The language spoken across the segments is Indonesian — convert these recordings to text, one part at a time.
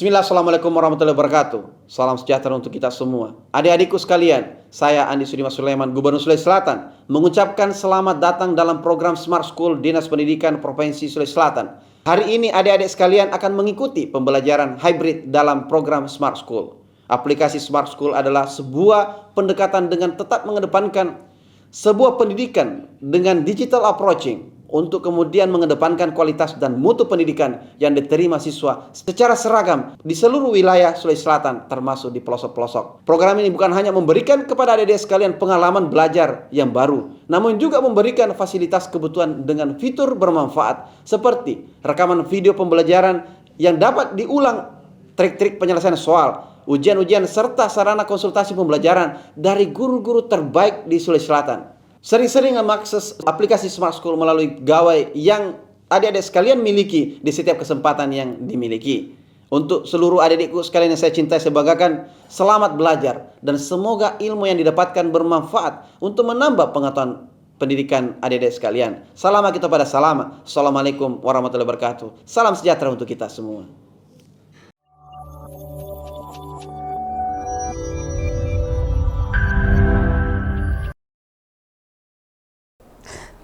Bismillah, Assalamualaikum warahmatullahi wabarakatuh. Salam sejahtera untuk kita semua. Adik-adikku sekalian, saya Andi Sudimas Sulaiman, Gubernur Sulawesi Selatan, mengucapkan selamat datang dalam program Smart School Dinas Pendidikan Provinsi Sulawesi Selatan. Hari ini adik-adik sekalian akan mengikuti pembelajaran hybrid dalam program Smart School. Aplikasi Smart School adalah sebuah pendekatan dengan tetap mengedepankan sebuah pendidikan dengan digital approaching untuk kemudian mengedepankan kualitas dan mutu pendidikan yang diterima siswa secara seragam di seluruh wilayah Sulawesi Selatan termasuk di pelosok-pelosok. Program ini bukan hanya memberikan kepada adik-adik sekalian pengalaman belajar yang baru, namun juga memberikan fasilitas kebutuhan dengan fitur bermanfaat seperti rekaman video pembelajaran yang dapat diulang, trik-trik penyelesaian soal, ujian-ujian serta sarana konsultasi pembelajaran dari guru-guru terbaik di Sulawesi Selatan. Sering-sering mengakses aplikasi Smart School melalui gawai yang adik-adik sekalian miliki di setiap kesempatan yang dimiliki. Untuk seluruh adik-adikku sekalian yang saya cintai, saya banggakan, selamat belajar dan semoga ilmu yang didapatkan bermanfaat untuk menambah pengetahuan pendidikan adik-adik sekalian. Salam kita pada salam. Assalamualaikum warahmatullahi wabarakatuh. Salam sejahtera untuk kita semua.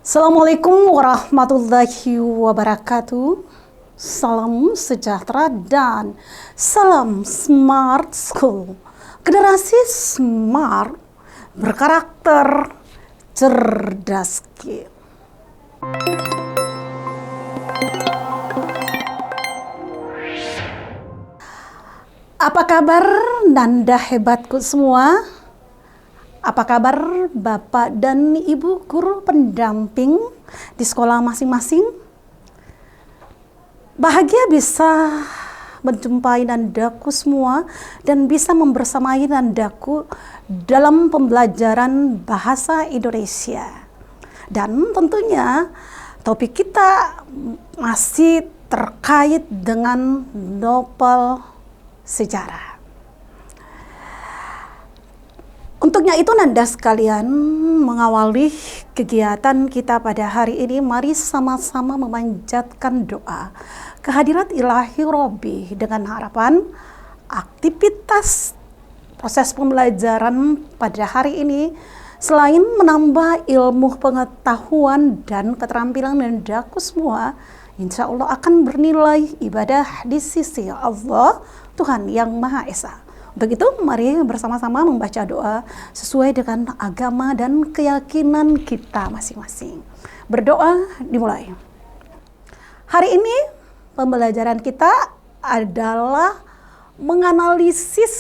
Assalamualaikum warahmatullahi wabarakatuh. Salam sejahtera dan salam Smart School. Generasi smart berkarakter cerdas. Apa kabar Nanda hebatku semua? Apa kabar Bapak dan Ibu guru pendamping di sekolah masing-masing? Bahagia bisa menjumpai Nandaku semua dan bisa membersamai Nandaku dalam pembelajaran bahasa Indonesia. Dan tentunya topik kita masih terkait dengan novel sejarah. Untuknya itu Nanda sekalian, mengawali kegiatan kita pada hari ini, mari sama-sama memanjatkan doa kehadirat ilahi Robbi dengan harapan aktivitas proses pembelajaran pada hari ini selain menambah ilmu pengetahuan dan keterampilan Nandaku semua, insya Allah akan bernilai ibadah di sisi Allah Tuhan yang Maha Esa. Untuk itu, mari bersama-sama membaca doa sesuai dengan agama dan keyakinan kita masing-masing. Berdoa dimulai. Hari ini pembelajaran kita adalah menganalisis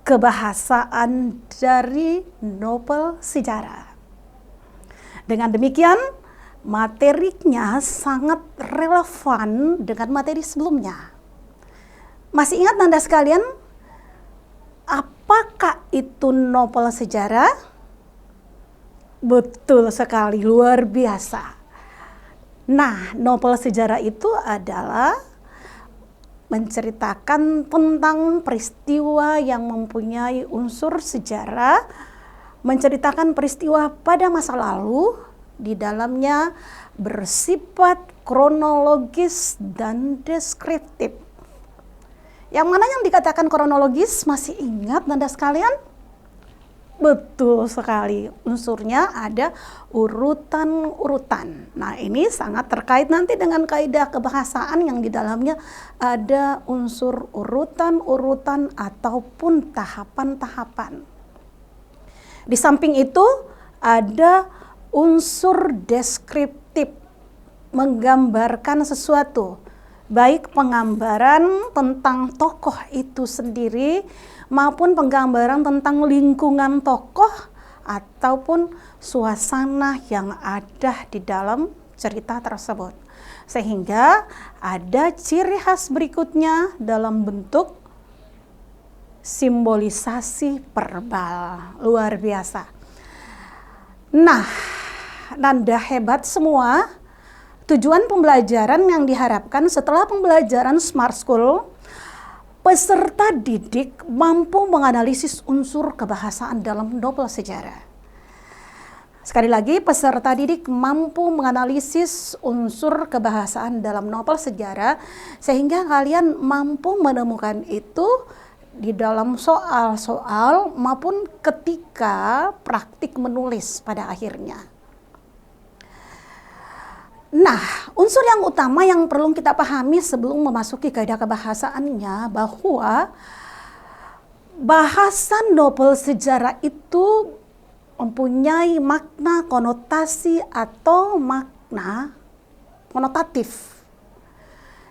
kebahasaan dari novel sejarah. Dengan demikian, materinya sangat relevan dengan materi sebelumnya. Masih ingat Nanda sekalian? Apakah itu novel sejarah? Betul sekali, luar biasa. Nah, novel sejarah itu adalah menceritakan tentang peristiwa yang mempunyai unsur sejarah, menceritakan peristiwa pada masa lalu, di dalamnya bersifat kronologis dan deskriptif. Yang mana yang dikatakan kronologis, masih ingat Nanda sekalian? Betul sekali, unsurnya ada urutan-urutan. Nah, ini sangat terkait nanti dengan kaidah kebahasaan yang di dalamnya ada unsur urutan-urutan ataupun tahapan-tahapan. Di samping itu ada unsur deskriptif, menggambarkan sesuatu. Baik penggambaran tentang tokoh itu sendiri maupun penggambaran tentang lingkungan tokoh ataupun suasana yang ada di dalam cerita tersebut. Sehingga ada ciri khas berikutnya dalam bentuk simbolisasi verbal. Luar biasa. Nah, Nanda hebat semua. Tujuan pembelajaran yang diharapkan setelah pembelajaran Smart School, peserta didik mampu menganalisis unsur kebahasaan dalam novel sejarah. Sekali lagi, peserta didik mampu menganalisis unsur kebahasaan dalam novel sejarah sehingga kalian mampu menemukan itu di dalam soal-soal maupun ketika praktik menulis pada akhirnya. Nah, unsur yang utama yang perlu kita pahami sebelum memasuki kaidah kebahasaannya bahwa bahasa novel sejarah itu mempunyai makna konotasi atau makna konotatif.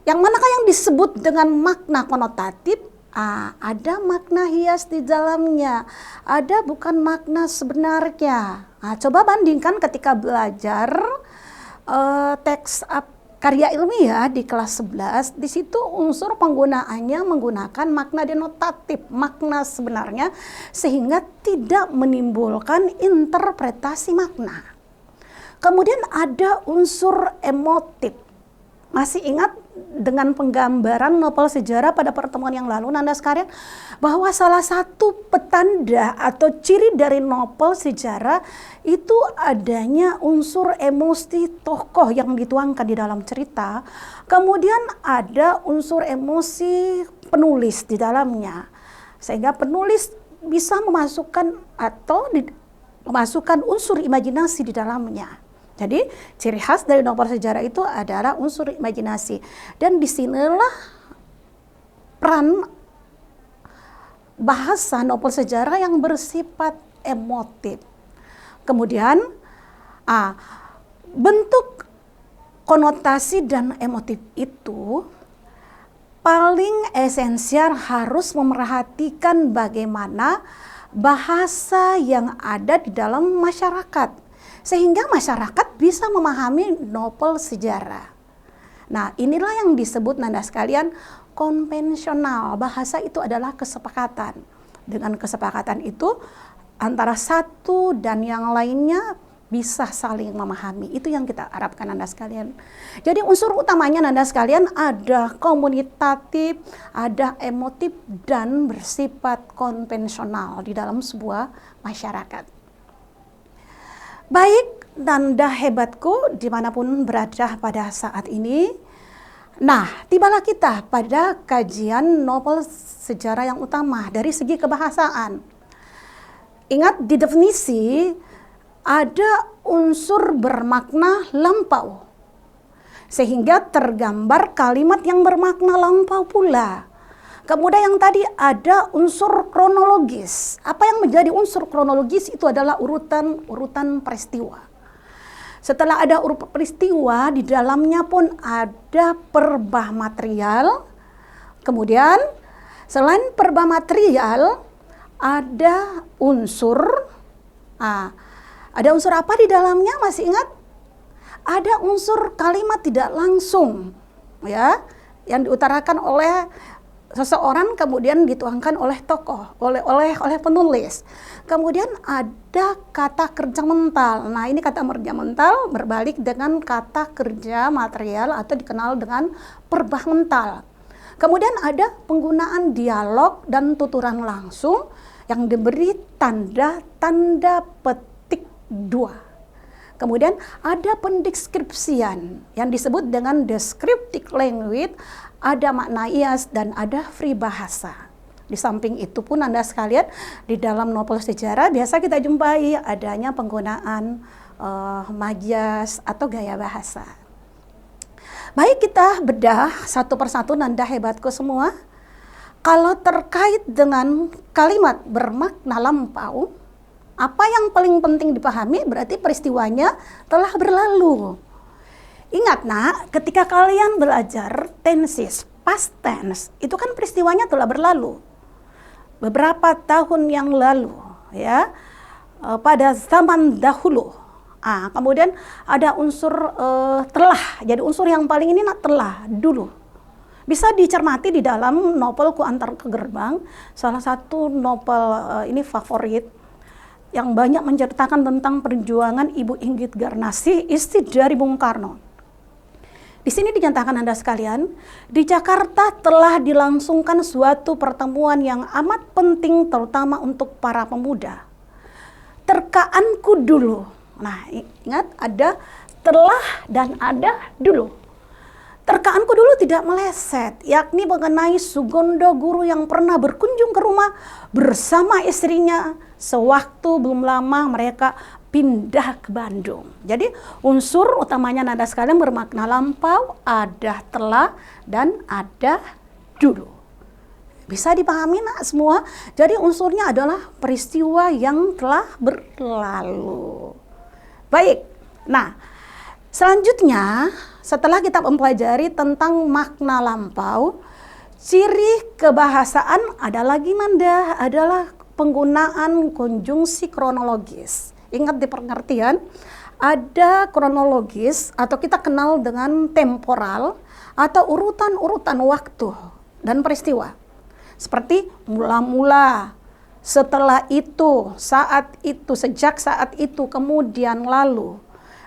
Yang manakah yang disebut dengan makna konotatif? Ada makna hias di dalamnya, ada bukan makna sebenarnya. Coba bandingkan ketika belajar teks karya ilmiah di kelas 11, di situ unsur penggunaannya menggunakan makna denotatif, makna sebenarnya, sehingga tidak menimbulkan interpretasi makna. Kemudian ada unsur emotif. Masih ingat dengan penggambaran novel sejarah pada pertemuan yang lalu, Nanda sekalian, bahwa salah satu petanda atau ciri dari novel sejarah itu adanya unsur emosi tokoh yang dituangkan di dalam cerita. Kemudian ada unsur emosi penulis di dalamnya, sehingga penulis bisa memasukkan atau memasukkan unsur imajinasi di dalamnya. Jadi ciri khas dari novel sejarah itu adalah unsur imajinasi, dan disinilah peran bahasa novel sejarah yang bersifat emotif. Kemudian bentuk konotasi dan emotif itu paling esensial harus memerhatikan bagaimana bahasa yang ada di dalam masyarakat, sehingga masyarakat bisa memahami novel sejarah. Nah, inilah yang disebut Nanda sekalian konvensional. Bahasa itu adalah kesepakatan. Dengan kesepakatan itu antara satu dan yang lainnya bisa saling memahami. Itu yang kita harapkan Nanda sekalian. Jadi unsur utamanya Nanda sekalian ada komunitatif, ada emotif, dan bersifat konvensional di dalam sebuah masyarakat. Baik, Nanda hebatku dimanapun berada pada saat ini. Nah, tibalah kita pada kajian novel sejarah yang utama dari segi kebahasaan. Ingat di definisi ada unsur bermakna lampau, sehingga tergambar kalimat yang bermakna lampau pula. Kemudian yang tadi ada unsur kronologis. Apa yang menjadi unsur kronologis itu adalah urutan peristiwa. Setelah ada urutan peristiwa, di dalamnya pun ada perbah material. Kemudian selain perbah material, ada unsur. Ada unsur apa di dalamnya? Masih ingat? Ada unsur kalimat tidak langsung, ya, yang diutarakan oleh seseorang kemudian dituangkan oleh tokoh, oleh penulis. Kemudian ada kata kerja mental. Nah, ini kata kerja mental berbalik dengan kata kerja material atau dikenal dengan perbah mental. Kemudian ada penggunaan dialog dan tuturan langsung yang diberi tanda petik 2. Kemudian ada pendeskripsian yang disebut dengan descriptive language, ada makna hias dan ada free bahasa. Di samping itu pun Anda sekalian, di dalam novel sejarah biasa kita jumpai adanya penggunaan majas atau gaya bahasa. Baik, kita bedah satu persatu Nanda hebatku semua. Kalau terkait dengan kalimat bermakna lampau, apa yang paling penting dipahami berarti peristiwanya telah berlalu. Ingat nak, ketika kalian belajar tenses, past tense, itu kan peristiwanya telah berlalu. Beberapa tahun yang lalu, ya, pada zaman dahulu. Kemudian ada unsur telah, jadi unsur yang paling ini telah, dulu. Bisa dicermati di dalam novel Ku Antar ke Gerbang, salah satu novel ini favorit, yang banyak menceritakan tentang perjuangan Ibu Inggit Garnasih, istri dari Bung Karno. Di sini dinyatakan Anda sekalian, di Jakarta telah dilangsungkan suatu pertemuan yang amat penting terutama untuk para pemuda. Terkaanku dulu, Nah, ingat ada telah dan ada dulu. Terkaanku dulu tidak meleset, yakni mengenai Sugondo guru yang pernah berkunjung ke rumah bersama istrinya sewaktu belum lama mereka pindah ke Bandung. Jadi unsur utamanya nada sekalian bermakna lampau, ada telah dan ada dulu. Bisa dipahami nak semua? Jadi unsurnya adalah peristiwa yang telah berlalu. Baik, nah selanjutnya setelah kita mempelajari tentang makna lampau, ciri kebahasaan ada lagi Nanda, adalah penggunaan konjungsi kronologis. Ingat di pengertian, ada kronologis atau kita kenal dengan temporal atau urutan-urutan waktu dan peristiwa. Seperti mula-mula, setelah itu, saat itu, sejak saat itu, kemudian lalu.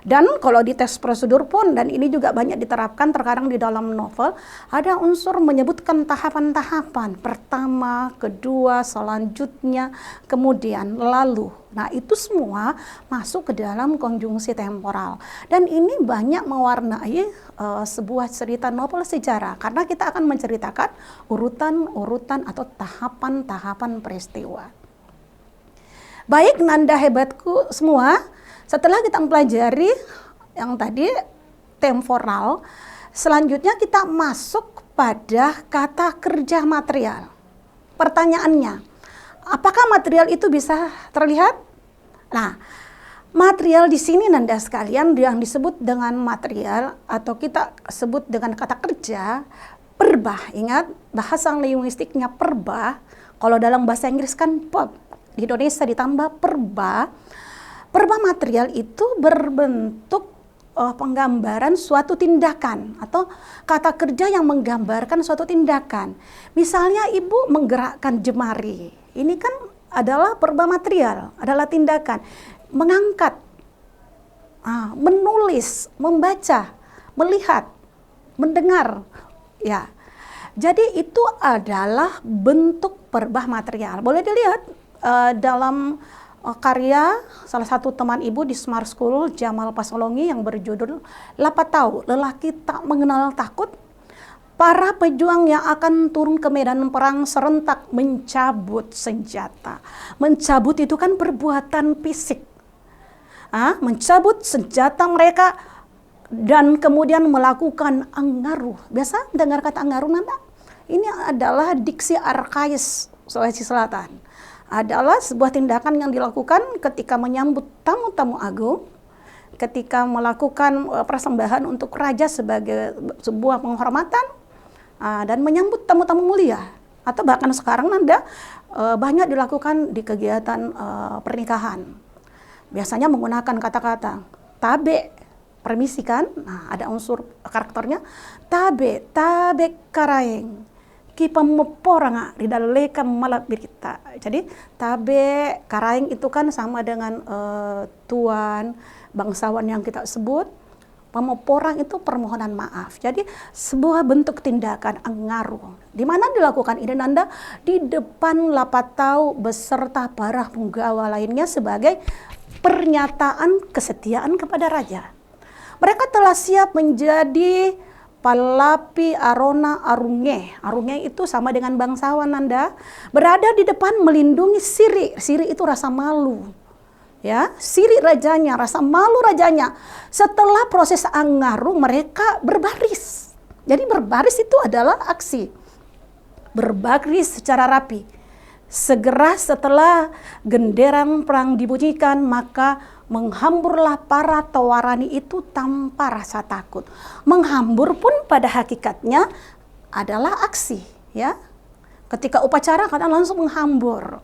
Dan kalau di tes prosedur pun, dan ini juga banyak diterapkan terkadang di dalam novel, ada unsur menyebutkan tahapan-tahapan. Pertama, kedua, selanjutnya, kemudian, lalu. Nah itu semua masuk ke dalam konjungsi temporal. Dan ini banyak mewarnai sebuah cerita novel sejarah. Karena kita akan menceritakan urutan-urutan atau tahapan-tahapan peristiwa. Baik Nanda hebatku semua, setelah kita mempelajari yang tadi temporal, selanjutnya kita masuk pada kata kerja material. Pertanyaannya, apakah material itu bisa terlihat? Nah, material di sini Nanda sekalian yang disebut dengan material atau kita sebut dengan kata kerja, perbah. Ingat, bahasa linguistiknya perbah. Kalau dalam bahasa Inggris kan verb. Di Indonesia ditambah perbah. Perbah material itu berbentuk penggambaran suatu tindakan atau kata kerja yang menggambarkan suatu tindakan. Misalnya ibu menggerakkan jemari, ini kan adalah perbah material, adalah tindakan. Mengangkat, menulis, membaca, melihat, mendengar, ya. Jadi itu adalah bentuk perbah material. Boleh dilihat dalam karya salah satu teman ibu di Smart School, Jamal Pasolongi, yang berjudul Lapatau, Lelaki Tak Mengenal Takut. Para pejuang yang akan turun ke medan perang serentak mencabut senjata. Mencabut itu kan perbuatan fisik. Mencabut senjata mereka dan kemudian melakukan anggaruh. Biasa dengar kata anggaruh Nanda? Ini adalah diksi arkais Sulawesi Selatan. Adalah sebuah tindakan yang dilakukan ketika menyambut tamu-tamu agung, ketika melakukan persembahan untuk raja sebagai sebuah penghormatan, dan menyambut tamu-tamu mulia. Atau bahkan sekarang Nanda banyak dilakukan di kegiatan pernikahan. Biasanya menggunakan kata-kata tabe, permisi kan? Nah, ada unsur karakternya tabe karaeng. Ki pemeporanga di daleka malap berita. Jadi tabe karaing itu kan sama dengan tuan bangsawan yang kita sebut. Pemeporang itu permohonan maaf. Jadi sebuah bentuk tindakan anggaruh. Di mana dilakukan ini Nanda? Di depan Lapatau beserta para punggawa lainnya sebagai pernyataan kesetiaan kepada raja. Mereka telah siap menjadi Palapi Arona Arunge. Arunge itu sama dengan bangsawan Nanda. Berada di depan melindungi Siri. Siri itu rasa malu. Ya, Siri rajanya, rasa malu rajanya. Setelah proses anggaruh mereka berbaris. Jadi berbaris itu adalah aksi. Berbaris secara rapi. Segera setelah genderang perang dibunyikan, maka menghamburlah para tawarani itu tanpa rasa takut. Menghambur pun pada hakikatnya adalah aksi, ya. Ketika upacara kadang langsung menghambur,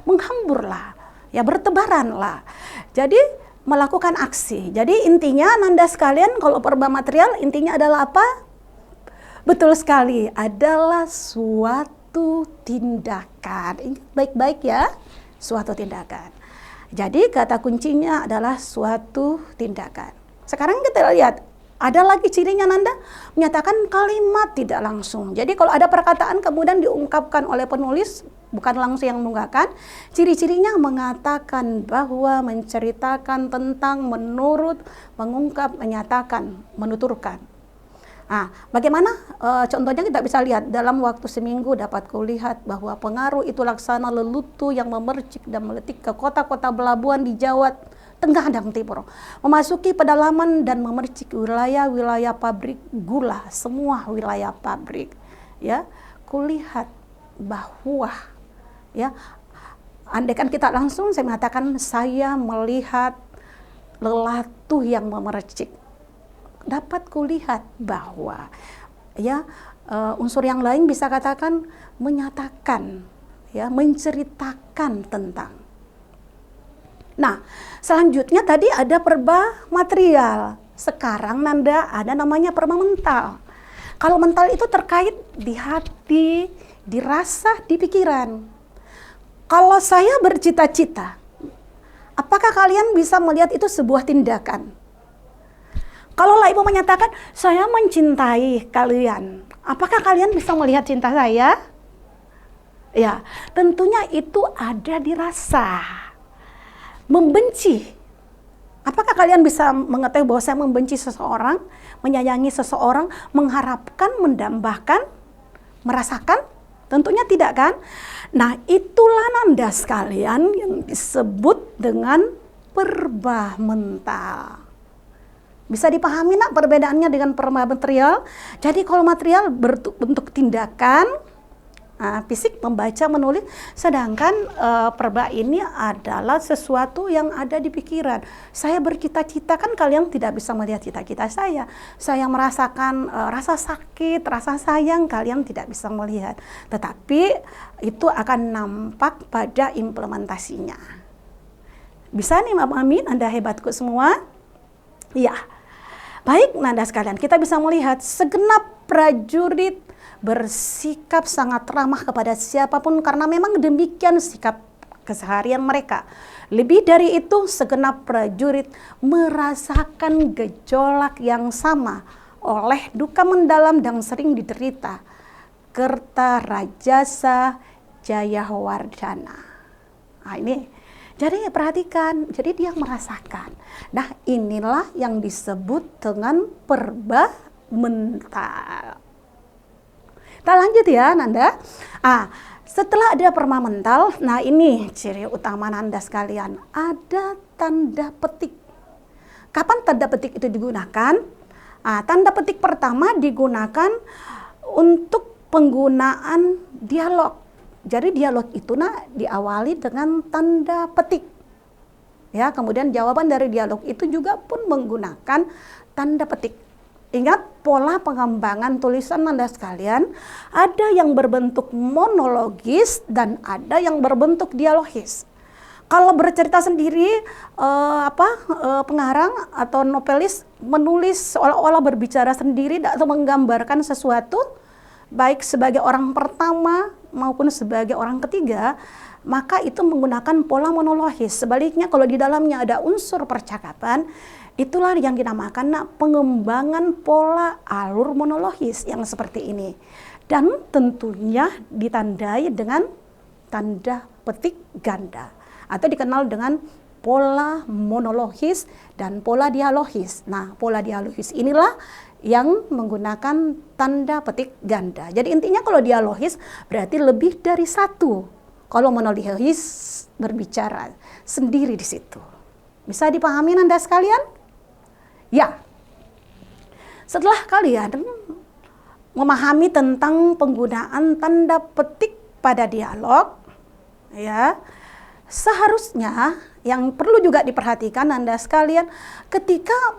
menghamburlah, ya, bertebaranlah. Jadi melakukan aksi. Jadi intinya Nanda sekalian, kalau perbah material intinya adalah apa? Betul sekali, adalah suatu tindakan. Ingat baik-baik ya, suatu tindakan. Jadi kata kuncinya adalah suatu tindakan. Sekarang kita lihat, ada lagi cirinya Nanda, menyatakan kalimat tidak langsung. Jadi kalau ada perkataan kemudian diungkapkan oleh penulis bukan langsung yang mengungkapkan. Ciri-cirinya mengatakan bahwa, menceritakan tentang, menurut, mengungkap, menyatakan, menuturkan. Nah, bagaimana contohnya kita bisa lihat dalam waktu seminggu dapat kulihat bahwa pengaruh itu laksana lelutu yang memercik dan meletik ke kota-kota pelabuhan di Jawa Tengah dan Timur, memasuki pedalaman dan memercik wilayah-wilayah pabrik gula, semua wilayah pabrik. Ya, kulihat bahwa ya, andaikan kita langsung, saya mengatakan saya melihat lelatu yang memercik. Dapat kulihat bahwa ya, unsur yang lain bisa katakan menyatakan, ya, menceritakan tentang. Nah, selanjutnya tadi ada perba material. Sekarang Nanda ada namanya perba mental. Kalau mental itu terkait di hati, di rasa, di pikiran. Kalau saya bercita-cita, apakah kalian bisa melihat itu sebuah tindakan? Kalau ibu menyatakan, saya mencintai kalian, apakah kalian bisa melihat cinta saya? Ya, tentunya itu ada di rasa. Membenci, apakah kalian bisa mengetahui bahwa saya membenci seseorang, menyayangi seseorang, mengharapkan, mendambakan, merasakan? Tentunya tidak, kan? Nah, itulah Nanda sekalian yang disebut dengan perba mental. Bisa dipahami nak perbedaannya dengan perba material? Jadi kalau material berbentuk tindakan, fisik, membaca, menulis, sedangkan perba ini adalah sesuatu yang ada di pikiran. Saya bercita-cita, kan kalian tidak bisa melihat cita-cita saya. Saya merasakan rasa sakit, rasa sayang, kalian tidak bisa melihat. Tetapi itu akan nampak pada implementasinya. Bisa nih memahami, Anda hebatku semua? Ya. Baik Nanda sekalian, kita bisa melihat segenap prajurit bersikap sangat ramah kepada siapapun karena memang demikian sikap keseharian mereka. Lebih dari itu, segenap prajurit merasakan gejolak yang sama oleh duka mendalam dan sering diderita Kertarajasa Jayawardhana. Nah, ini jadi perhatikan, jadi dia merasakan. Nah, inilah yang disebut dengan perba mental. Kita lanjut ya Nanda. Setelah ada perba mental, nah ini ciri utama Nanda sekalian, ada tanda petik. Kapan tanda petik itu digunakan? Tanda petik pertama digunakan untuk penggunaan dialog. Jadi dialog itu diawali dengan tanda petik. Ya, kemudian jawaban dari dialog itu juga pun menggunakan tanda petik. Ingat pola pengembangan tulisan Nanda sekalian, ada yang berbentuk monologis dan ada yang berbentuk dialogis. Kalau bercerita sendiri, pengarang atau novelis menulis seolah-olah berbicara sendiri atau menggambarkan sesuatu, baik sebagai orang pertama maupun sebagai orang ketiga, maka itu menggunakan pola monologis. Sebaliknya kalau di dalamnya ada unsur percakapan, itulah yang dinamakan pengembangan pola alur monologis yang seperti ini. Dan tentunya ditandai dengan tanda petik ganda atau dikenal dengan pola monologis dan pola dialogis. Nah, pola dialogis inilah yang menggunakan tanda petik ganda. Jadi intinya kalau dialogis berarti lebih dari satu. Kalau monologis berbicara sendiri di situ. Bisa dipahami Nanda sekalian? Ya. Setelah kalian memahami tentang penggunaan tanda petik pada dialog, ya, seharusnya yang perlu juga diperhatikan Anda sekalian ketika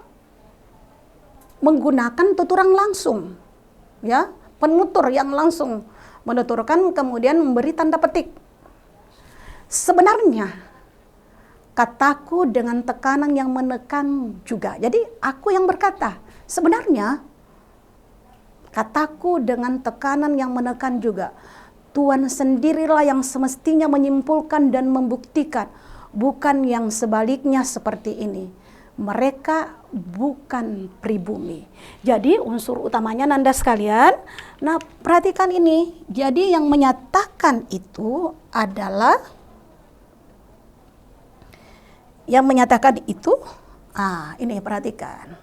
menggunakan tuturan langsung, ya, penutur yang langsung menuturkan kemudian memberi tanda petik. Sebenarnya kataku dengan tekanan yang menekan juga. Jadi aku yang berkata, sebenarnya kataku dengan tekanan yang menekan juga. Tuhan sendirilah yang semestinya menyimpulkan dan membuktikan, bukan yang sebaliknya seperti ini. mereka bukan pribumi. Jadi unsur utamanya Nanda sekalian, nah perhatikan ini, jadi yang menyatakan itu adalah, ini perhatikan.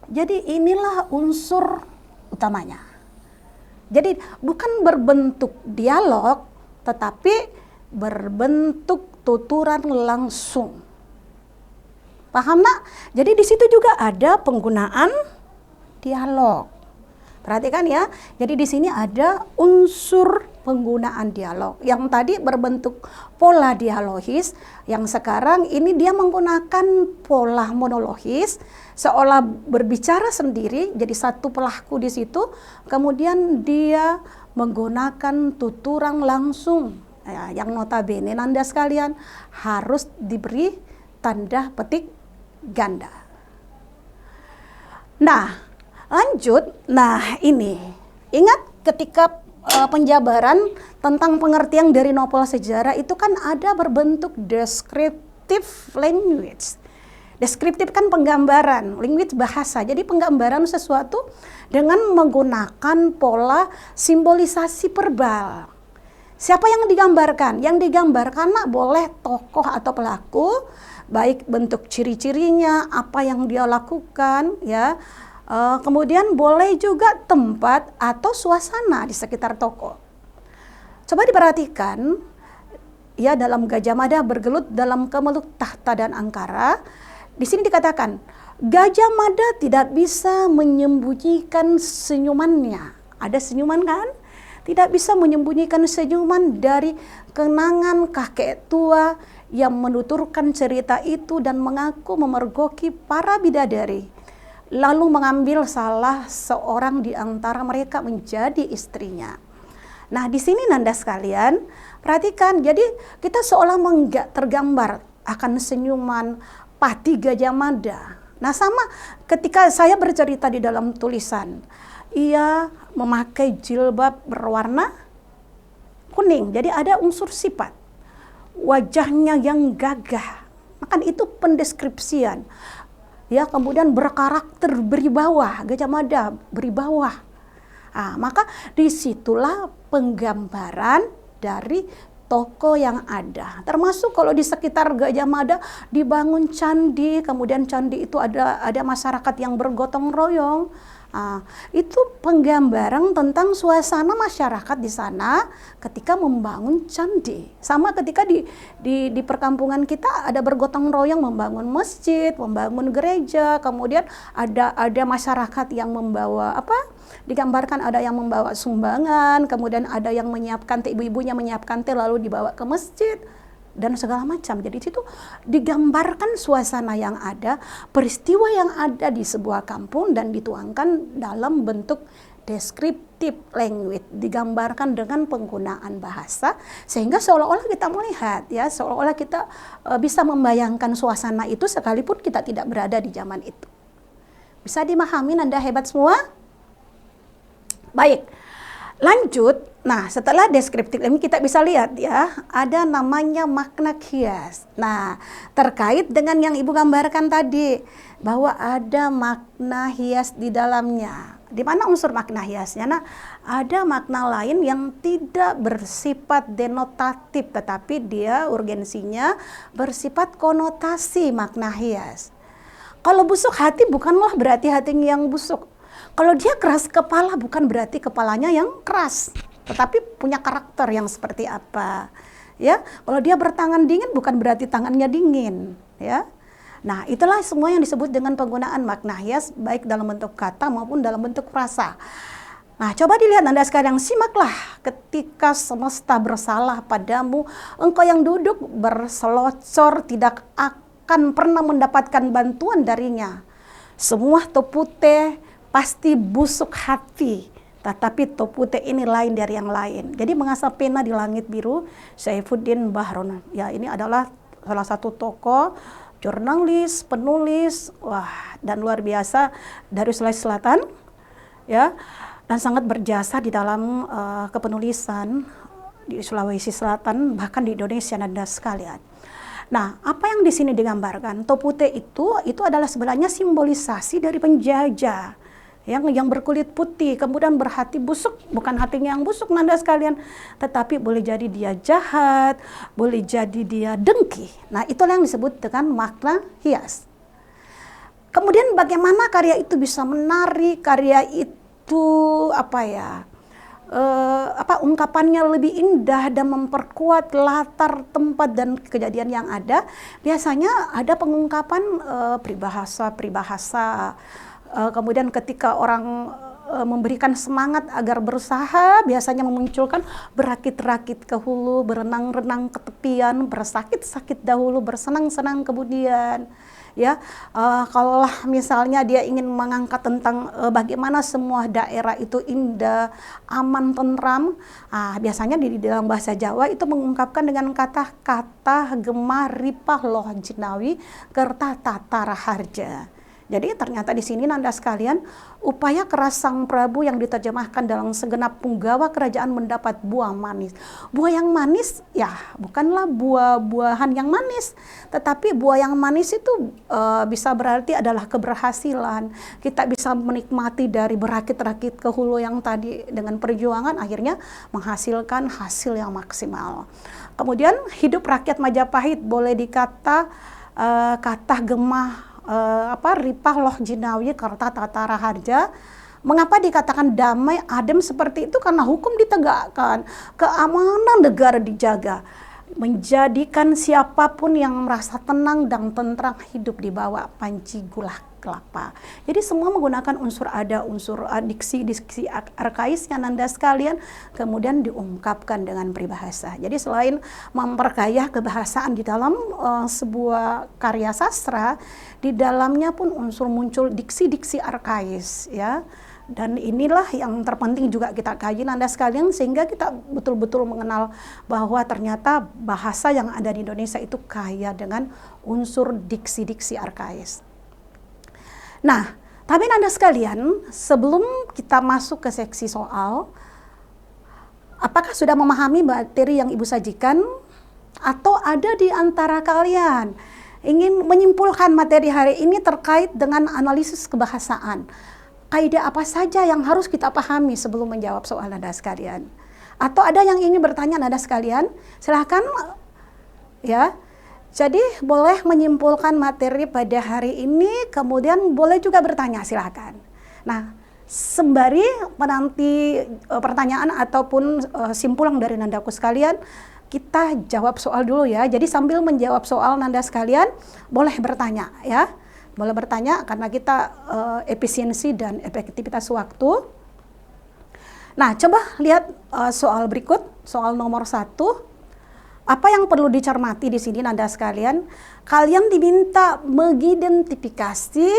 Jadi inilah unsur utamanya. Jadi bukan berbentuk dialog, tetapi berbentuk tuturan langsung. Paham nak? Jadi di situ juga ada penggunaan dialog. Perhatikan ya. Jadi di sini ada unsur penggunaan dialog. Yang tadi berbentuk pola dialogis, yang sekarang ini dia menggunakan pola monologis, seolah berbicara sendiri, jadi satu pelaku di situ, kemudian dia menggunakan tuturan langsung. Ya, yang notabene Nanda sekalian harus diberi tanda petik ganda. Nah, lanjut. Nah, ini ingat ketika penjabaran tentang pengertian dari novel sejarah itu kan ada berbentuk descriptive language. Deskriptif kan penggambaran, language bahasa. Jadi penggambaran sesuatu dengan menggunakan pola simbolisasi verbal. Siapa yang digambarkan? Yang digambarkan boleh tokoh atau pelaku, baik bentuk ciri-cirinya, apa yang dia lakukan, ya. Kemudian boleh juga tempat atau suasana di sekitar tokoh. Coba diperhatikan, ya, dalam Gajah Mada bergelut dalam kemeluk tahta dan angkara. Di sini dikatakan, Gajah Mada tidak bisa menyembunyikan senyumannya. Ada senyuman kan? Tidak bisa menyembunyikan senyuman dari kenangan kakek tua yang menuturkan cerita itu dan mengaku memergoki para bidadari, lalu mengambil salah seorang di antara mereka menjadi istrinya. Nah, di sini Nanda sekalian, perhatikan, jadi kita seolah tergambar akan senyuman Pati Gajah Mada. Nah, sama ketika saya bercerita di dalam tulisan, ia memakai jilbab berwarna kuning, jadi ada unsur sifat. Wajahnya yang gagah, maka itu pendeskripsian. Ya, kemudian berkarakter berwibawa, Gajah Mada berwibawa. Maka disitulah penggambaran dari toko yang ada. Termasuk kalau di sekitar Gajah Mada dibangun candi, kemudian candi itu ada masyarakat yang bergotong royong. Itu penggambaran tentang suasana masyarakat di sana ketika membangun candi. Sama ketika di perkampungan kita ada bergotong royong membangun masjid, membangun gereja, kemudian ada masyarakat yang membawa digambarkan ada yang membawa sumbangan, kemudian ada yang menyiapkan teh, ibu-ibunya menyiapkan teh lalu dibawa ke masjid dan segala macam. Jadi situ digambarkan suasana yang ada, peristiwa yang ada di sebuah kampung dan dituangkan dalam bentuk descriptive language, digambarkan dengan penggunaan bahasa sehingga seolah-olah kita melihat, ya, seolah-olah kita bisa membayangkan suasana itu sekalipun kita tidak berada di zaman itu. Bisa dimahami Anda hebat semua? Baik. Lanjut. Nah, setelah deskriptif ini kita bisa lihat, ya, ada namanya makna kias. Nah, terkait dengan yang Ibu gambarkan tadi, bahwa ada makna hias di dalamnya. Di mana unsur makna hiasnya? Nah, ada makna lain yang tidak bersifat denotatif, tetapi dia urgensinya bersifat konotasi makna hias. Kalau busuk hati bukanlah berarti hatinya yang busuk. Kalau dia keras kepala bukan berarti kepalanya yang keras, tetapi punya karakter yang seperti apa, ya. Kalau dia bertangan dingin bukan berarti tangannya dingin, ya. Nah, itulah semua yang disebut dengan penggunaan makna hias baik dalam bentuk kata maupun dalam bentuk frasa. Nah, coba dilihat Anda sekarang, simaklah ketika semesta bersalah padamu, engkau yang duduk berselocor tidak akan pernah mendapatkan bantuan darinya. Semua topute pasti busuk hati, tetapi topute ini lain dari yang lain. Jadi mengasah pena di langit biru, Saifuddin Bahron. Ya, ini adalah salah satu tokoh, jurnalis, penulis, dan luar biasa dari Sulawesi Selatan, ya, dan sangat berjasa di dalam kepenulisan di Sulawesi Selatan, bahkan di Indonesia Anda sekalian. Nah, apa yang di sini digambarkan? Topute itu adalah sebenarnya simbolisasi dari penjajah yang berkulit putih, kemudian berhati busuk, bukan hatinya yang busuk Nanda sekalian, tetapi boleh jadi dia jahat, boleh jadi dia dengki. Nah, itulah yang disebut dengan makna hias. Kemudian bagaimana karya itu bisa menarik, karya itu ungkapannya lebih indah dan memperkuat latar tempat dan kejadian yang ada. Biasanya ada pengungkapan peribahasa. Kemudian ketika orang memberikan semangat agar berusaha, biasanya memunculkan berakit-rakit ke hulu, berenang-renang ke tepian, bersakit-sakit dahulu, bersenang-senang kemudian. Ya, kalau misalnya dia ingin mengangkat tentang bagaimana semua daerah itu indah, aman, tentram, biasanya di dalam bahasa Jawa itu mengungkapkan dengan kata-kata gemah ripah loh jinawi kerta tatara harja. Jadi ternyata di sini Nanda sekalian, upaya keras Sang Prabu yang diterjemahkan dalam segenap punggawa kerajaan mendapat buah manis. Buah yang manis ya bukanlah buah-buahan yang manis, tetapi buah yang manis itu bisa berarti adalah keberhasilan. Kita bisa menikmati dari berakit-rakit ke hulu yang tadi dengan perjuangan akhirnya menghasilkan hasil yang maksimal. Kemudian hidup rakyat Majapahit boleh dikata kata gemah ripah loh jinawi kerta tatara harja. Mengapa dikatakan damai adem seperti itu? Karena hukum ditegakkan, keamanan negara dijaga, menjadikan siapapun yang merasa tenang dan tentram hidup di bawah panci gula kelapa. Jadi semua menggunakan unsur diksi arkais yang Nanda sekalian, kemudian diungkapkan dengan peribahasa. Jadi selain memperkaya kebahasaan di dalam sebuah karya sastra, di dalamnya pun muncul diksi-diksi arkais, ya. Dan inilah yang terpenting juga kita kaji Nanda sekalian, sehingga kita betul-betul mengenal bahwa ternyata bahasa yang ada di Indonesia itu kaya dengan unsur diksi-diksi arkais. Nah, tapi Nanda sekalian, sebelum kita masuk ke seksi soal, apakah sudah memahami materi yang Ibu sajikan? Atau ada di antara kalian ingin menyimpulkan materi hari ini terkait dengan analisis kebahasaan? Kaidah apa saja yang harus kita pahami sebelum menjawab soal Nanda sekalian? Atau ada yang ingin bertanya Nanda sekalian? Silahkan ya. Jadi boleh menyimpulkan materi pada hari ini, kemudian boleh juga bertanya, silakan. Nah, sembari menanti pertanyaan ataupun simpulan dari Nandaku sekalian, kita jawab soal dulu ya. Jadi sambil menjawab soal Nanda sekalian, boleh bertanya ya. Boleh bertanya karena kita efisiensi dan efektivitas waktu. Nah, coba lihat soal berikut, soal nomor 1. Apa yang perlu dicermati di sini Nanda sekalian? Kalian diminta mengidentifikasi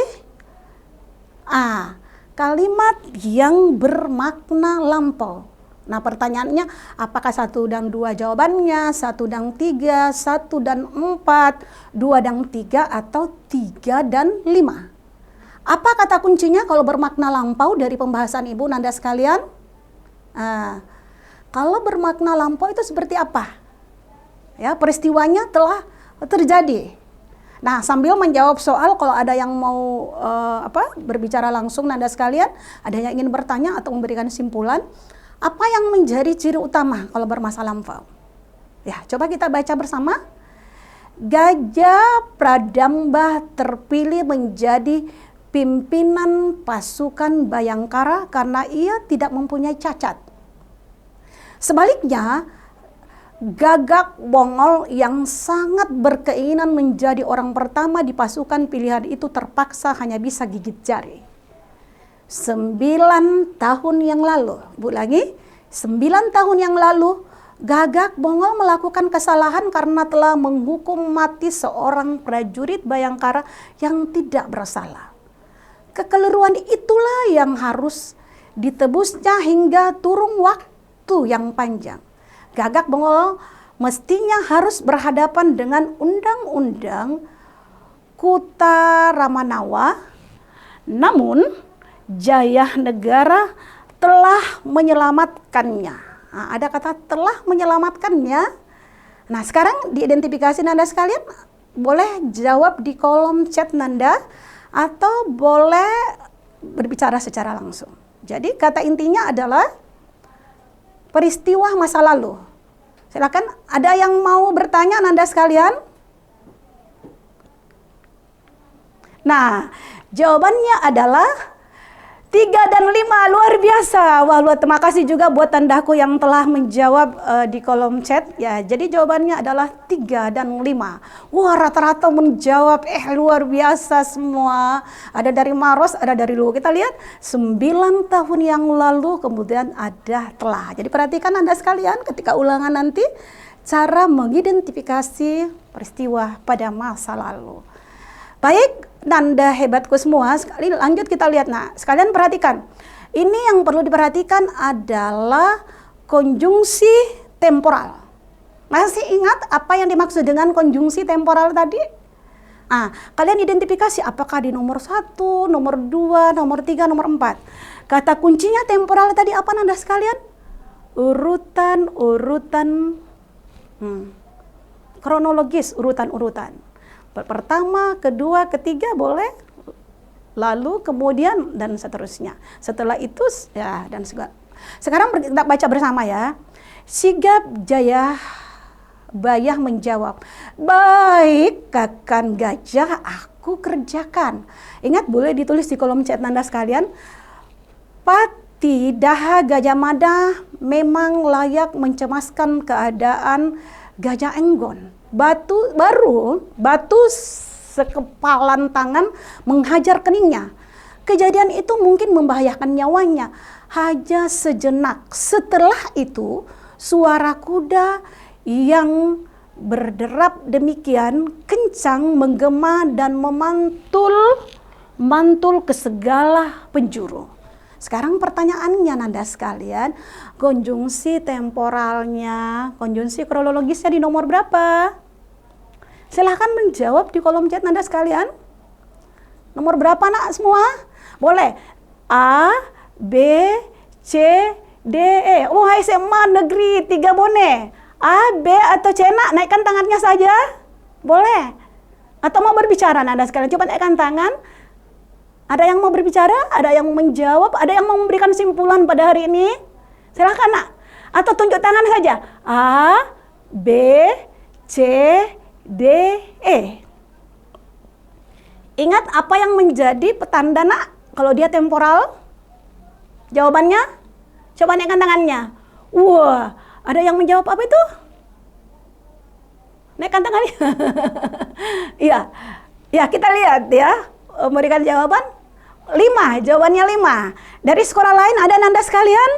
kalimat yang bermakna lampau. Nah, pertanyaannya apakah 1 dan 2 jawabannya, 1 dan 3, 1 dan 4, 2 dan 3, atau 3 dan 5? Apa kata kuncinya kalau bermakna lampau dari pembahasan Ibu Nanda sekalian? Kalau bermakna lampau itu seperti apa? Ya, peristiwanya telah terjadi. Nah, sambil menjawab soal, kalau ada yang mau berbicara langsung Nanda sekalian, ada yang ingin bertanya atau memberikan simpulan, apa yang menjadi ciri utama kalau bermasa lampau? Ya, coba kita baca bersama. Gajah Pradamba terpilih menjadi pimpinan pasukan Bayangkara karena ia tidak mempunyai cacat. Sebaliknya, Gagak Bongol yang sangat berkeinginan menjadi orang pertama di pasukan pilihan itu terpaksa hanya bisa gigit jari. 9 tahun yang lalu, ulangi, 9 tahun yang lalu, Gagak Bongol melakukan kesalahan karena telah menghukum mati seorang prajurit Bayangkara yang tidak bersalah. Kekeliruan itulah yang harus ditebusnya hingga turun waktu yang panjang. Gagak Bongol mestinya harus berhadapan dengan undang-undang Kuta Ramanawa, namun Jaya Negara telah menyelamatkannya. Ada kata telah menyelamatkannya. Nah, sekarang diidentifikasi Nanda sekalian, boleh jawab di kolom chat Nanda atau boleh berbicara secara langsung. Jadi kata intinya adalah peristiwa masa lalu. Silakan, ada yang mau bertanya Nanda sekalian? Nah, jawabannya adalah 3 dan 5, luar biasa. Wah, terima kasih juga buat tandaku yang telah menjawab di kolom chat. Ya, jadi jawabannya adalah 3 dan 5. Wah, rata-rata menjawab, luar biasa semua. Ada dari Maros, ada dari Luwu. Kita lihat 9 tahun yang lalu, kemudian ada telah. Jadi perhatikan Anda sekalian ketika ulangan nanti, cara mengidentifikasi peristiwa pada masa lalu. Baik, Nanda hebatku semua. Sekali lanjut kita lihat. Nah, sekalian perhatikan. Ini yang perlu diperhatikan adalah konjungsi temporal. Masih ingat apa yang dimaksud dengan konjungsi temporal tadi? Kalian identifikasi apakah di nomor 1, nomor 2, nomor 3, nomor 4. Kata kuncinya temporal tadi apa Nanda sekalian? Urutan-urutan kronologis, urutan-urutan. Pertama, kedua, ketiga boleh, lalu kemudian dan seterusnya. Setelah itu ya dan segala. Sekarang kita baca bersama ya. Sigap Jaya Bayah menjawab, baik Kakan Gajah, aku kerjakan. Ingat, boleh ditulis di kolom chat Nanda sekalian. Pati Daha Gajah Mada memang layak mencemaskan keadaan Gajah Enggon. Batu sekepalan tangan menghajar keningnya. Kejadian itu mungkin membahayakan nyawanya. Hanya sejenak. Setelah itu, suara kuda yang berderap demikian kencang menggema dan memantul ke segala penjuru. Sekarang pertanyaannya Nanda sekalian, konjungsi temporalnya, konjungsi kronologisnya di nomor berapa? Silahkan menjawab di kolom chat Nanda sekalian. Nomor berapa nak semua? Boleh. A, B, C, D, E. Oh, SMA Negeri 3 Bone. A, B atau C nak, naikkan tangannya saja. Boleh. Atau mau berbicara Nanda sekalian, coba naikkan tangan. Ada yang mau berbicara, ada yang menjawab, ada yang mau memberikan simpulan pada hari ini? Silahkan nak. Atau tunjuk tangan saja. A, B, C, D, E. Ingat apa yang menjadi petanda nak kalau dia temporal? Jawabannya? Coba naikkan tangannya. Wah, ada yang menjawab apa itu? Naikkan tangannya. Iya. Ya, kita lihat ya. Memberikan jawaban 5, jawabannya 5. Dari sekolah lain ada Nanda sekalian?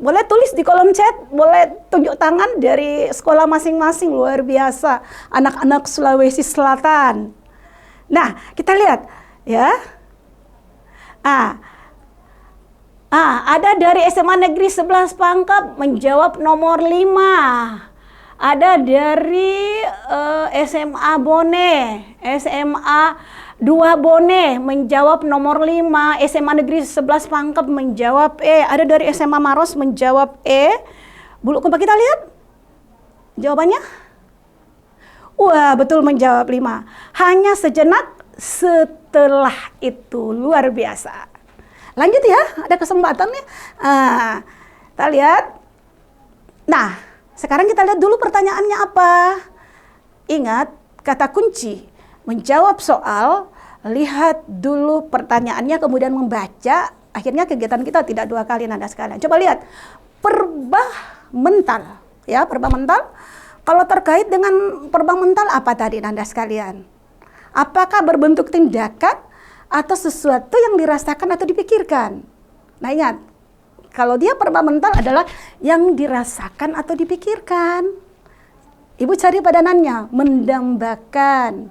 Boleh tulis di kolom chat, boleh tunjuk tangan dari sekolah masing-masing. Luar biasa, anak-anak Sulawesi Selatan. Nah, kita lihat ya. Ada dari SMA Negeri 11 Pangkep menjawab nomor 5. Ada dari SMA Bone, SMA 2 Bone menjawab nomor 5, SMA Negeri 11 Pangkep menjawab E, ada dari SMA Maros menjawab E. Bulu Kumpa kita lihat jawabannya. Wah, betul menjawab 5. Hanya sejenak setelah itu, luar biasa. Lanjut ya, ada kesempatan nih. Kita lihat. Nah, sekarang kita lihat dulu pertanyaannya apa. Ingat, kata kunci menjawab soal, lihat dulu pertanyaannya kemudian membaca. Akhirnya kegiatan kita tidak 2 kali Nanda sekalian. Coba lihat, perbah mental. Ya, perbah mental. Kalau terkait dengan perbah mental apa tadi Nanda sekalian? Apakah berbentuk tindakan atau sesuatu yang dirasakan atau dipikirkan? Nah ingat, kalau dia perbah mental adalah yang dirasakan atau dipikirkan. Ibu cari padanannya, mendambakan,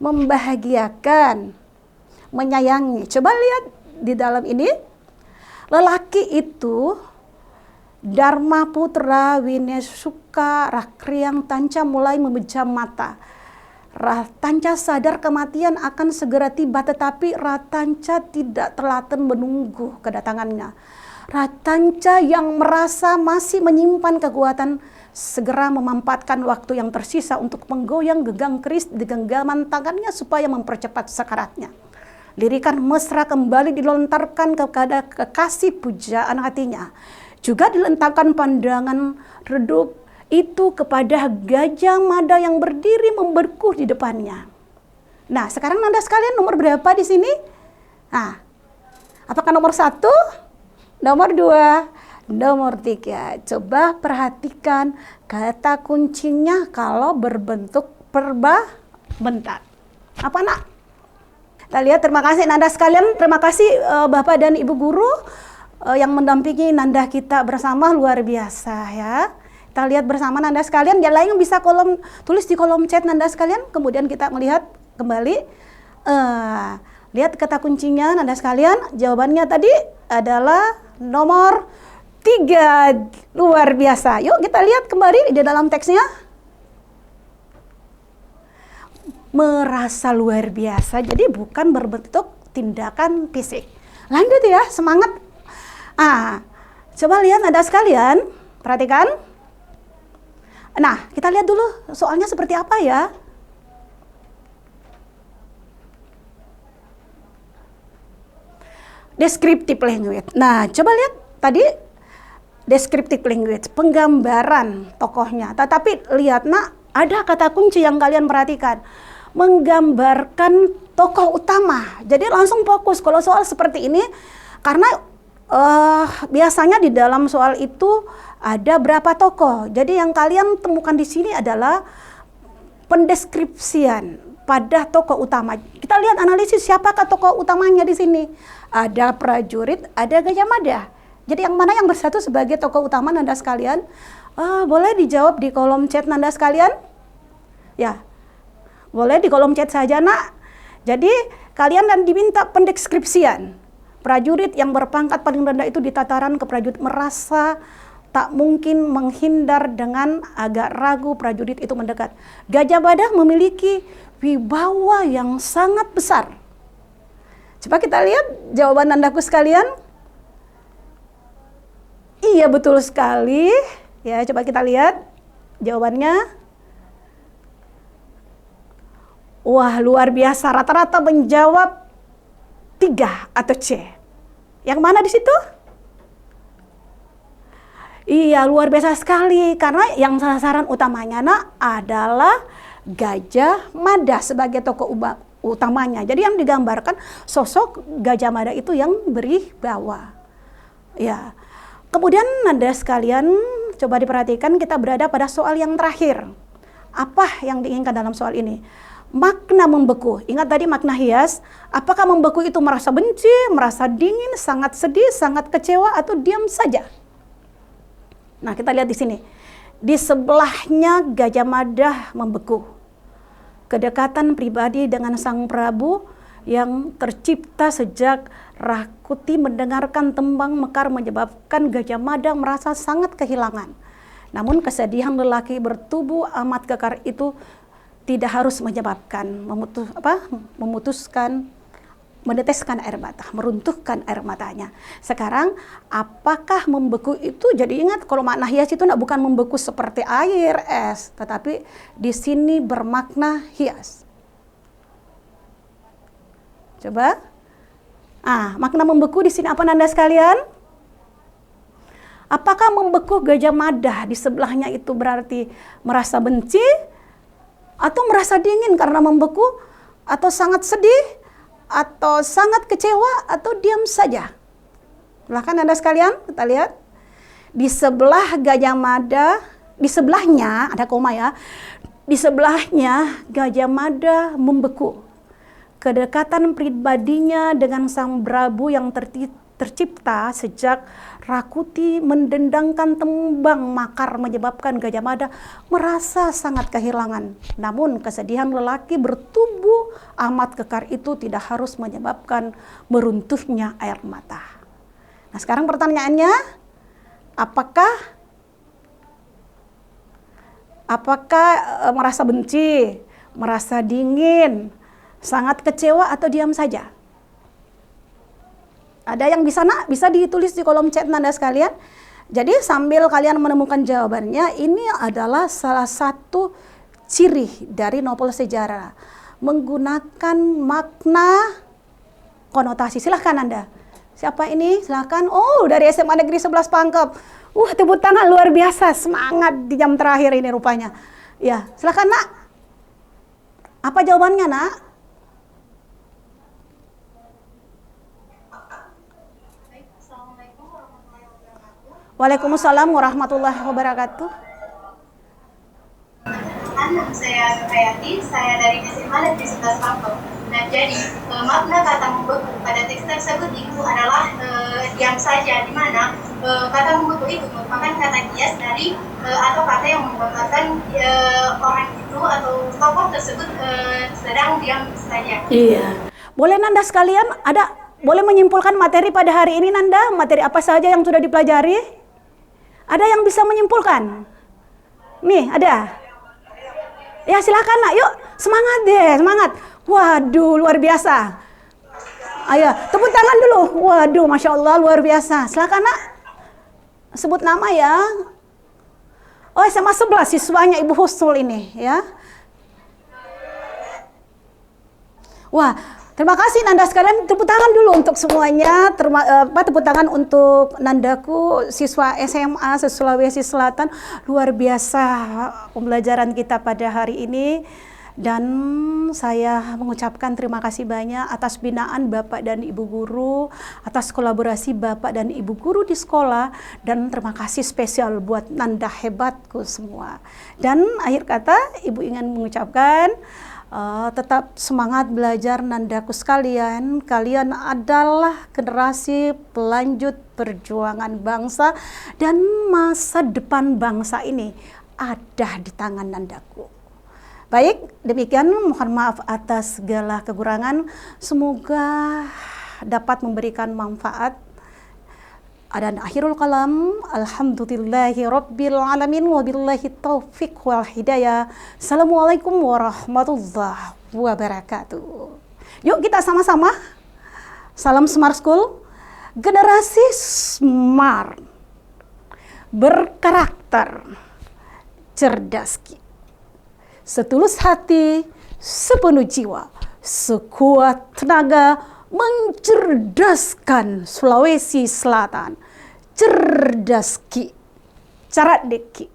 membahagiakan, menyayangi. Coba lihat di dalam ini, lelaki itu Dharma Putra Winesuka Rakriang Tanca mulai memejam mata. Ratanca sadar kematian akan segera tiba, tetapi Ratanca tidak telaten menunggu kedatangannya. Ratanca yang merasa masih menyimpan kekuatan segera memanfaatkan waktu yang tersisa untuk menggoyang gegang keris di genggaman tangannya supaya mempercepat sakaratnya. Lirikan mesra kembali dilontarkan kepada kekasih pujaan hatinya. Juga dilentakkan pandangan redup itu kepada Gajah Mada yang berdiri memberkuh di depannya. Nah, sekarang Nanda sekalian nomor berapa di sini? Nah, apakah nomor 1, nomor 2, nomor 3? Coba perhatikan kata kuncinya kalau berbentuk perba bentar. Apa nak? Kita lihat, terima kasih Nanda sekalian, terima kasih Bapak dan Ibu Guru yang mendampingi Nanda kita bersama, luar biasa ya. Kita lihat bersama Nanda sekalian, yang lain bisa tulis di kolom chat Nanda sekalian, kemudian kita melihat kembali. Lihat kata kuncinya Nanda sekalian, jawabannya tadi adalah nomor 3, luar biasa. Yuk kita lihat kembali di dalam teksnya. Merasa luar biasa, jadi bukan berbentuk tindakan fisik. Lanjut ya, semangat. Coba lihat Nanda sekalian, perhatikan. Nah, kita lihat dulu soalnya seperti apa ya. Descriptive language. Nah, coba lihat tadi descriptive language, penggambaran tokohnya. Tetapi lihat nak, ada kata kunci yang kalian perhatikan. Menggambarkan tokoh utama. Jadi langsung fokus kalau soal seperti ini, karena biasanya di dalam soal itu ada berapa tokoh. Jadi yang kalian temukan di sini adalah pendeskripsian pada tokoh utama. Kita lihat analisis siapakah tokoh utamanya di sini. Ada prajurit, ada Gajah Mada. Jadi yang mana yang bersatu sebagai tokoh utama Nanda sekalian? Boleh dijawab di kolom chat Nanda sekalian? Ya, boleh di kolom chat saja nak. Jadi kalian dan diminta pendeskripsian. Prajurit yang berpangkat paling rendah itu di tataran keprajurit merasa tak mungkin menghindar dengan agak ragu prajurit itu mendekat. Gajah Mada memiliki wibawa yang sangat besar. Coba kita lihat jawaban Nandaku sekalian. Iya betul sekali. Ya, coba kita lihat jawabannya. Wah, luar biasa. Rata-rata menjawab 3 atau C. Yang mana di situ? Iya, luar biasa sekali. Karena yang sasaran utamanya adalah Gajah Mada sebagai tokoh utamanya. Jadi yang digambarkan sosok Gajah Mada itu yang beribawa. Ya. Kemudian Nanda sekalian, coba diperhatikan, kita berada pada soal yang terakhir. Apa yang diinginkan dalam soal ini? Makna membeku. Ingat tadi makna hias. Apakah membeku itu merasa benci, merasa dingin, sangat sedih, sangat kecewa, atau diam saja? Nah, kita lihat di sini. Di sebelahnya Gajah Mada membeku. Kedekatan pribadi dengan Sang Prabu yang tercipta sejak Rakuti mendengarkan tembang mekar menyebabkan Gajah Mada merasa sangat kehilangan. Namun kesedihan lelaki bertubuh amat kekar itu tidak harus menyebabkan meneteskan air mata, meruntuhkan air matanya. Sekarang, apakah membeku itu? Jadi ingat, kalau makna hias itu bukan membeku seperti air, es, tetapi di sini bermakna hias. Coba, makna membeku di sini apa Nanda sekalian? Apakah membeku Gajah Mada di sebelahnya itu berarti merasa benci, atau merasa dingin karena membeku, atau sangat sedih, atau sangat kecewa, atau diam saja? Silahkan Anda sekalian, kita lihat. Di sebelah Gajah Mada, di sebelahnya, ada koma ya, di sebelahnya Gajah Mada membeku. Kedekatan pribadinya dengan Sang Prabu yang tercipta sejak Rakuti mendendangkan tembang makar menyebabkan Gajah Mada merasa sangat kehilangan. Namun kesedihan lelaki bertubuh amat kekar itu tidak harus menyebabkan meruntuhnya air mata. Nah, sekarang pertanyaannya, apakah merasa benci, merasa dingin, sangat kecewa, atau diam saja? Ada yang bisa ditulis di kolom chat Nanda sekalian. Jadi sambil kalian menemukan jawabannya, ini adalah salah satu ciri dari novel sejarah. Menggunakan makna konotasi. Silahkan Anda. Siapa ini? Silahkan. Oh, dari SMA Negeri 11 Pangkep. Tepuk tangan luar biasa. Semangat di jam terakhir ini rupanya. Ya, silahkan nak. Apa jawabannya nak? Waalaikumsalam warahmatullahi wabarakatuh. Nama saya Kayati, saya dari SMA Negeri 11 Pangkep. Nah, jadi makna kata menggebu pada teks tersebut itu adalah diam saja, di mana kata menggebu itu merupakan kata kias dari atau kata yang menggambarkan orang itu atau tokoh tersebut sedang diam saja. Iya. Boleh Nanda sekalian boleh menyimpulkan materi pada hari ini Nanda? Materi apa saja yang sudah dipelajari? Ada yang bisa menyimpulkan? Nih, ada? Ya silakan nak, yuk semangat deh, semangat. Waduh, luar biasa. Ayo, tepuk tangan dulu. Waduh, Masya Allah, luar biasa. Silakan nak, sebut nama ya. Oh, SMA 11 siswanya Ibu Husnul ini ya. Wah, terima kasih Nanda sekalian. Tepuk tangan dulu untuk semuanya. Tepuk tangan untuk Nandaku, siswa SMA Sulawesi Selatan. Luar biasa pembelajaran kita pada hari ini. Dan saya mengucapkan terima kasih banyak atas binaan Bapak dan Ibu Guru, atas kolaborasi Bapak dan Ibu Guru di sekolah, dan terima kasih spesial buat Nanda hebatku semua. Dan akhir kata Ibu ingin mengucapkan tetap semangat belajar Nandaku sekalian. Kalian adalah generasi pelanjut perjuangan bangsa, dan masa depan bangsa ini ada di tangan Nandaku. Baik, demikian mohon maaf atas segala kekurangan. Semoga dapat memberikan manfaat. Dan akhirul kalam, alhamdulillahi rabbil alamin, wabillahi taufiq wal hidayah. Assalamualaikum warahmatullahi wabarakatuh. Yuk kita sama-sama. Salam Smart School. Generasi smart, berkarakter, cerdas, setulus hati, sepenuh jiwa, sekuat tenaga, mencerdaskan Sulawesi Selatan. Cerdas ki, cerdik ki.